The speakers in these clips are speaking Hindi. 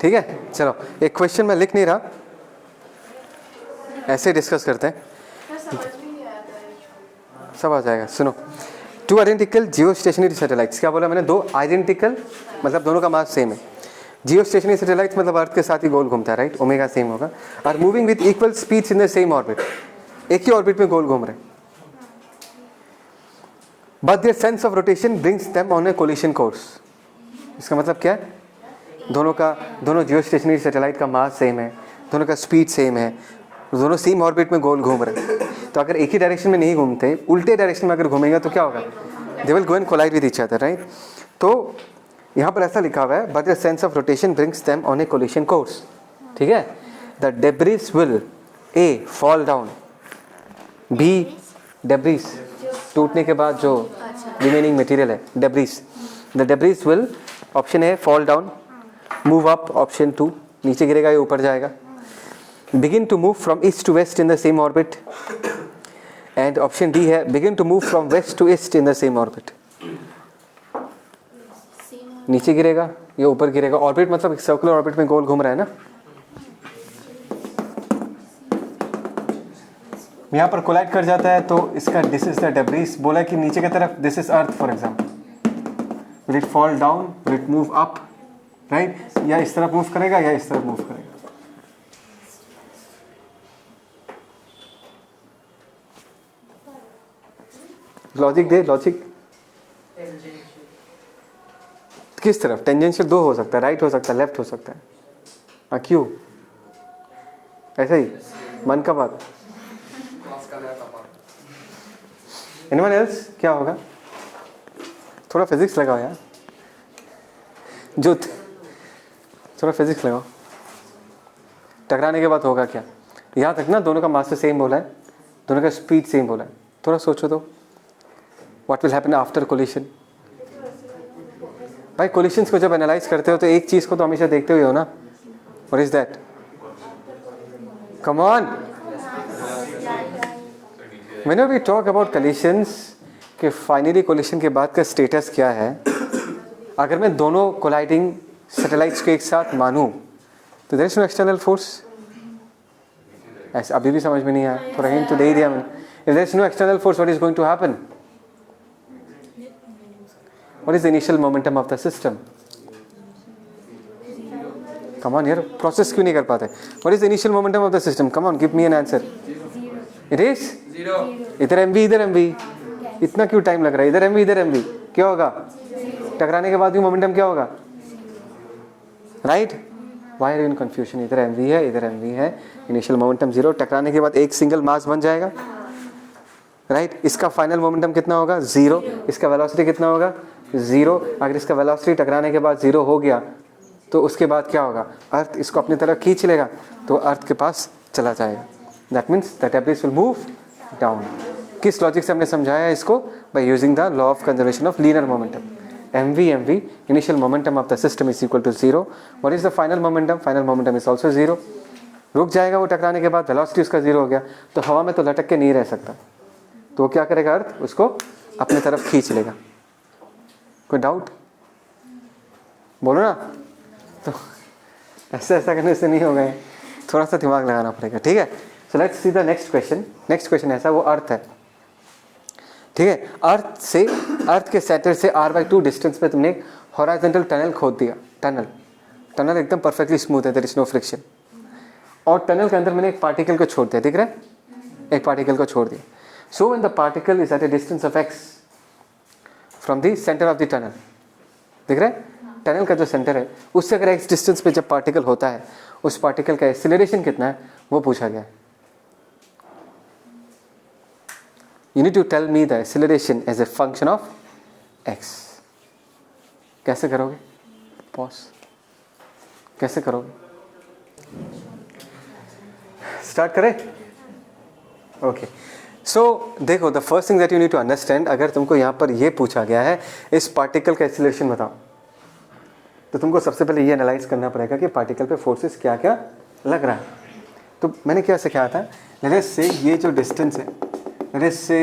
ठीक है, चलो एक क्वेश्चन मैं लिख नहीं रहा, ऐसे डिस्कस करते हैं, सब आ जाएगा। सुनो, 2 आइडेंटिकल जियो स्टेशनरी सैटेलाइट्स, क्या बोला मैंने, 2 आइडेंटिकल मतलब दोनों का मास सेम है। जियो स्टेशनरी सैटेलाइट्स मतलब अर्थ के साथ ही गोल घूमता है, राइट, ओमेगा सेम होगा। Are moving with equal speeds in the same orbit, एक ही ऑर्बिट में गोल घूम रहे, but their sense of rotation brings them on a collision course. इसका मतलब क्या है, दोनों जियो स्टेशनरी सैटेलाइट का मास सेम है, दोनों का स्पीड सेम है, दोनों सेम ऑर्बिट में गोल घूम रहे हैं। तो अगर एक ही डायरेक्शन में नहीं घूमते, उल्टे डायरेक्शन में अगर घूमेंगे तो क्या होगा, they will go and collide with each other, right. तो यहाँ पर ऐसा लिखा हुआ है, but the sense of rotation brings them on a collision course, ठीक है। The debris will a fall down, b debris टूटने के बाद जो रिमेनिंग मटेरियल है debris, the debris will, option a fall down, move up, option 2 नीचे गिरेगा या ऊपर जाएगा, begin to move from east to west in the same orbit, and option D है begin to move from west to east in the same orbit। नीचे गिरेगा या ऊपर गिरेगा, ऑर्बिट मतलब सर्कुलर ऑर्बिट में गोल घूम रहा है ना। यहाँ पर कोलाइड कर जाता है तो इसका दिस इज द डेब्रिस, बोला कि नीचे की तरफ this is earth for example, will it fall down, will it move up, right, या इस तरफ मूव करेगा या इस तरफ मूव करेगा। लॉजिक दे, लॉजिक किस तरफ, टेंजेंशियल 2 हो सकता है, राइट हो सकता है, लेफ्ट हो सकता है, हाँ क्यों, ऐसा ही मन का बात। एनीवन एल्स, क्या होगा, थोड़ा फिजिक्स लगाओ यार, जुत थोड़ा फिजिक्स लगाओ। टकराने के बाद होगा क्या, यहाँ तक ना दोनों का मास सेम बोला है, दोनों का स्पीड सेम बोला है, थोड़ा सोचो तो What will happen after collision? भाई कोलिशंस को जब एनालाइज करते हो तो एक चीज को तो हमेशा देखते हुए हो ना, What is that? Come on! Whenever we talk about collisions, कि फाइनली कोलिशन के बाद का स्टेटस क्या है, अगर मैं दोनों कोलाइडिंग सैटेलाइट्स को एक साथ मानूं तो there is no external force. ऐसा अभी भी समझ में नहीं आया, थोड़ा हिंट तो दे ही दिया मैंने। If there is no external force, what is going to happen? What is the initial momentum of the system? Come on यार, प्रोसेस क्यों नहीं कर पाते? What is the initial momentum of the system? Come on, give me an answer. It is? 0. इधर mv, इधर mv. इतना क्यों टाइम लग रहा है? इधर mv, इधर mv. क्या होगा? टकराने के बाद भी मोमेंटम क्या होगा? Right? Why are you in confusion? इधर mv है, इधर mv है. Initial momentum 0. टकराने के बाद एक सिंगल मास बन जाएगा. राइट, इसका फाइनल मोमेंटम कितना होगा? 0. इसका वेलोसिटी कितना होगा? 0. अगर इसका वेलोसिटी टकराने के बाद 0 हो गया तो उसके बाद क्या होगा? अर्थ इसको अपनी तरफ खींच लेगा तो अर्थ के पास चला जाएगा। That means the debris will move down. किस लॉजिक से हमने समझाया इसको? By using the law of conservation of linear momentum. mv initial momentum of the system is equal to 0। What is the final momentum? Final momentum is also 0। रुक जाएगा वो टकराने के बाद, वेलोसिटी उसका 0 हो गया तो हवा में तो लटक के नहीं रह सकता, तो वो क्या करेगा? अर्थ उसको अपने तरफ खींच लेगा। कोई डाउट? बोलो ना। तो ऐसा करने से नहीं होगा, थोड़ा सा दिमाग लगाना पड़ेगा, ठीक है। So let's see the next question. Next question ऐसा, वो अर्थ है, ठीक है। अर्थ के सेंटर से r/2 डिस्टेंस पे तुमने एक हॉरिजॉन्टल टनल खोद दिया। टनल एकदम परफेक्टली स्मूथ है, देयर इज नो फ्रिक्शन। और टनल के अंदर मैंने एक पार्टिकल को छोड़ दिया, दिख रहा है? एक पार्टिकल को छोड़ दिया। So when the particle is at a distance of x from the center of the tunnel, दिख रहा है? टनल का जो सेंटर है उससे अगर x डिस्टेंस पे जब पार्टिकल होता है, उस पार्टिकल का एक्सीलरेशन कितना है वो पूछा गया है। You need to tell me the acceleration as a function of x। कैसे करोगे? पॉज। कैसे करोगे? स्टार्ट करें? ओके। सो देखो, the first thing that you need to understand, अगर तुमको यहाँ पर ये पूछा गया है इस पार्टिकल का एक्सीलरेशन बताओ, तो तुमको सबसे पहले ये एनालाइज करना पड़ेगा कि पार्टिकल पे फोर्सेस क्या क्या लग रहा है। तो मैंने क्या सिखाया था, लेट अस से ये जो डिस्टेंस है, लेट अस से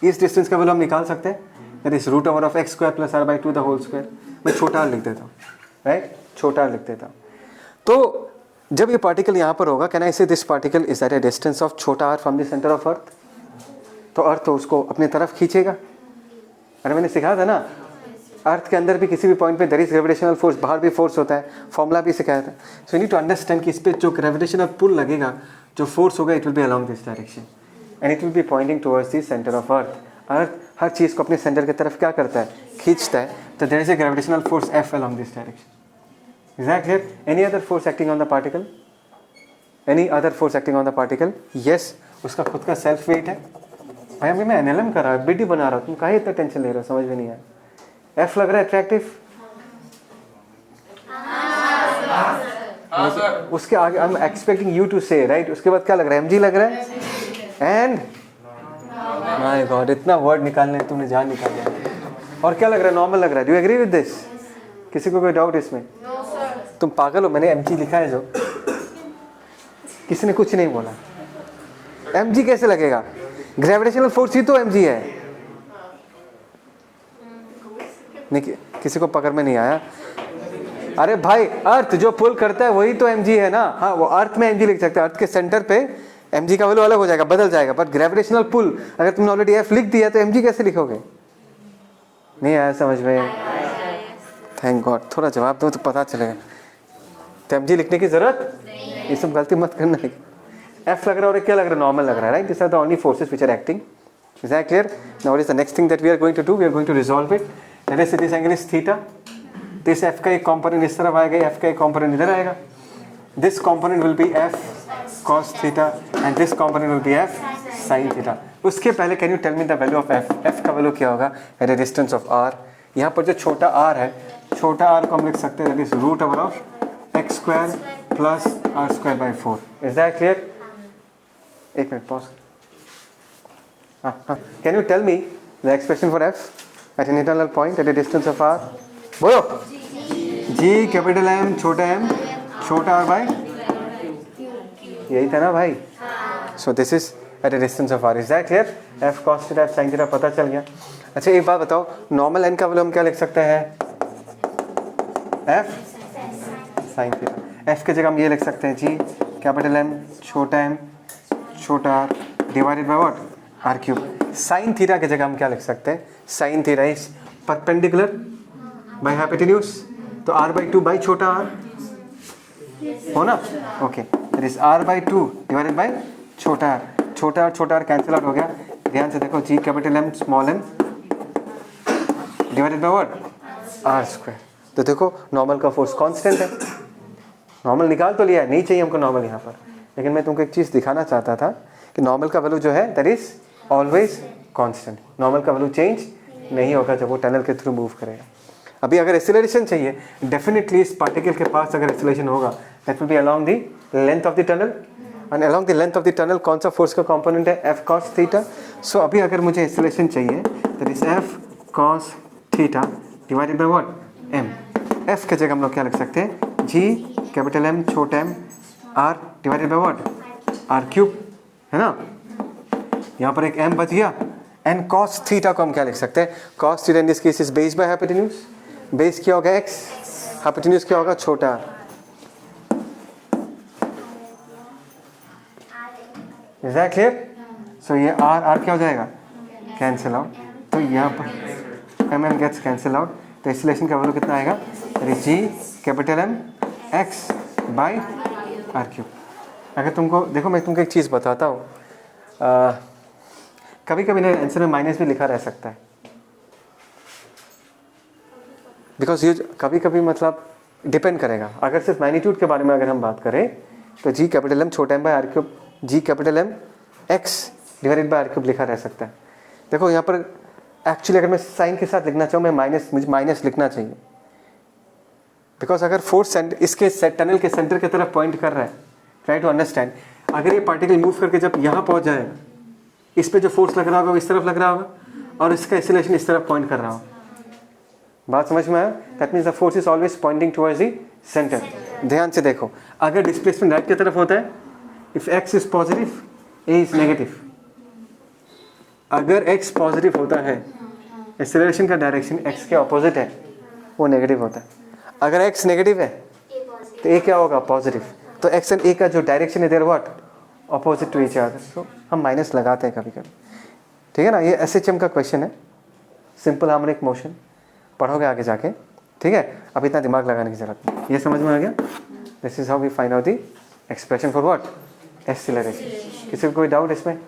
इस डिस्टेंस का वैल्यू हम निकाल सकते हैं, that is √(x² + r/2 the whole square. मैं छोटा r लिख देता हूँ, राइट, छोटा r लिख देता हूँ। तो जब ये पार्टिकल यहाँ पर होगा, can I say this particle is at a distance of छोटा r from the centre of earth, तो अर्थ तो उसको अपनी तरफ खींचेगा। अरे मैंने सिखाया था ना, अर्थ के अंदर भी किसी भी पॉइंट पे देयर इज ग्रेविटेशनल फोर्स, बाहर भी फोर्स होता है, फॉर्मूला भी सिखाया था। So you need to understand कि इस पे जो ग्रेविटेशनल पुल लगेगा, जो फोर्स होगा, it will be along this direction and it will be pointing towards the centre of earth. Earth हर चीज़ को अपने सेंटर की तरफ क्या करता है, खींचता है, तो there is a gravitational force F along this direction. Is that clear? Any other force acting on the particle? Any other force acting on the particle? Yes, उसका खुद का सेल्फ वेट है। भाई अभी मैं NLM कर रहा हूँ, BD बना रहा हूँ, तुम काहे इतना टेंशन ले रहे हो, समझ में नहीं आया। F लग रहा है अट्रैक्टिव? उसके आगे I am expecting you to say, right, उसके बाद क्या लग रहा है, mg लग रहा है, एंड माय गॉड इतना वर्ड निकालने तुमने जान निकाल दिया। और क्या लग रहा है, नॉर्मल लग रहा है। Do you agree with this? किसी को कोई डाउट इसमें? तुम पागल हो, मैंने mg लिखा है जो, किसी ने कुछ नहीं बोला। mg कैसे लगेगा, ग्रेविटेशनल फोर्स ही तो mg है। नहीं, किसी को पकड़ में नहीं आया। अरे भाई अर्थ जो पुल करता है वही तो mg है ना। हाँ, वो अर्थ में mg लिख सकते हैं, अर्थ के सेंटर पे mg का वैल्यू अलग हो जाएगा, बदल जाएगा, बट ग्रेविटेशनल पुल अगर तुमने ऑलरेडी f लिख दिया तो mg कैसे लिखोगे? नहीं आया समझ में? थैंक गॉड, थोड़ा जवाब दो तो पता चलेगा। तो mg लिखने की जरूरत, ये सब गलती मत करना है। F लग रहा है और क्या लग रहा है, नॉर्मल लग रहा है, right. This are the only forces which are acting. Is that clear? Now what is the next thing that we are going to do? We are going to resolve it. Let us say this angle is theta. This F का एक कंपोनेंट इस तरफ आएगा, F का एक कंपोनेंट इधर आएगा। This component will be F cos theta and this component will be F sin theta. उसके पहले can you tell me the value of F? F का वैल्यू क्या होगा at a distance of r? यहाँ पर जो छोटा r है, छोटा r को हम लिख सकते हैं that is root over of x square plus r square by 4। Is that clear? एक minute pause. Can you tell me the expression for F at an internal point at a distance of r? बोलो। G कैपिटल M छोटा m छोटा r बाई, यही था ना भाई। So this is at a distance of r। Is that clear? F cos theta F sin theta पता चल गया। अच्छा एक बात बताओ, नॉर्मल n का वैल्यू हम क्या लिख सकते हैं? F sin theta. F की जगह हम ये लिख सकते हैं G कैपिटल M छोटा m छोटा r divided by what, r cube. sin theta की जगह हम क्या लिख सकते हैं? sin theta is perpendicular by hypotenuse, तो r बाई 2 बाई छोटा r हो ना। Okay, that is r by 2 divided by छोटा r। छोटा r कैंसिल आउट हो गया। ध्यान से देखो, G capital M small m divided by what, r square. तो देखो नॉर्मल का फोर्स कांस्टेंट है, नॉर्मल निकाल तो लिया है, नहीं चाहिए हमको नॉर्मल यहाँ पर, लेकिन मैं तुमको एक चीज़ दिखाना चाहता था कि नॉर्मल का वैल्यू जो है that is always constant. Normal का वैल्यू चेंज नहीं होगा जब वो टनल के थ्रू मूव करेगा। अभी अगर एक्सीलरेशन चाहिए, डेफिनेटली इस पार्टिकल के पास अगर एक्सीलरेशन होगा that will be along the length of the tunnel, and along the length of the tunnel कौन सा फोर्स का कंपोनेंट है? F cos theta. सो अभी अगर मुझे एक्सीलरेशन चाहिए that is F cos theta divided by what, m। F के जगह हम लोग क्या लिख सकते हैं? G कैपिटल M छोटा m r divided by what, r cube, है ना। यहाँ पर एक m बच गया। एंड cos थीटा को हम क्या लिख सकते हैं? cos theta in this case is base by hypotenuse. Base क्या होगा? x, हाइपोटेन्यूज क्या होगा? छोटा r। Is that clear? So ये r क्या हो जाएगा? Cancel out. तो यहाँ पर m गेट्स कैंसिल आउट, तो एक्सीलरेशन का वैल्यू कितना आएगा? G capital M x by r cube. अगर तुमको देखो, मैं तुमको एक चीज़ बताता हूँ, कभी कभी ना आंसर में माइनस भी लिखा रह सकता है, बिकॉज ये कभी कभी मतलब डिपेंड करेगा। अगर सिर्फ मैग्नीट्यूड के बारे में अगर हम बात करें तो G कैपिटल M छोटा m by r cube, G capital M x divided by r cube लिखा रह सकता है। देखो यहाँ पर एक्चुअली अगर मैं साइन के साथ लिखना चाहूँ, मुझे माइनस लिखना चाहिए, बिकॉज अगर फोर्स इसके टनल के सेंटर की तरफ पॉइंट कर रहा है। ट्राई टू अंडरस्टैंड, अगर ये पार्टिकल मूव करके जब यहाँ पहुँच जाएगा, इस पे जो फोर्स लग रहा होगा वो इस तरफ लग रहा होगा और इसका एक्सीलरेशन इस तरफ पॉइंट कर रहा होगा। बात समझ में आया? That means the force is always Poynting towards the centre. ध्यान से देखो, अगर डिस्प्लेसमेंट राइट की तरफ होता है, if x is positive, a is negative. अगर x पॉजिटिव होता है, एक्सीलरेशन का डायरेक्शन x के ऑपोजिट है, वो नेगेटिव होता है। अगर एक्स नेगेटिव है तो ए क्या होगा, पॉजिटिव। तो एक्स एंड ए का जो डायरेक्शन है there what, opposite to each other. So हम माइनस लगाते हैं कभी कभी, ठीक है ना। ये एसएचएम का क्वेश्चन है, सिंपल हार्मोनिक मोशन, पढ़ोगे आगे जाके, ठीक है। अब इतना दिमाग लगाने की जरूरत नहीं, ये समझ में आ गया। This is how we find out the expression for what, acceleration. किसी को कोई डाउट इसमें?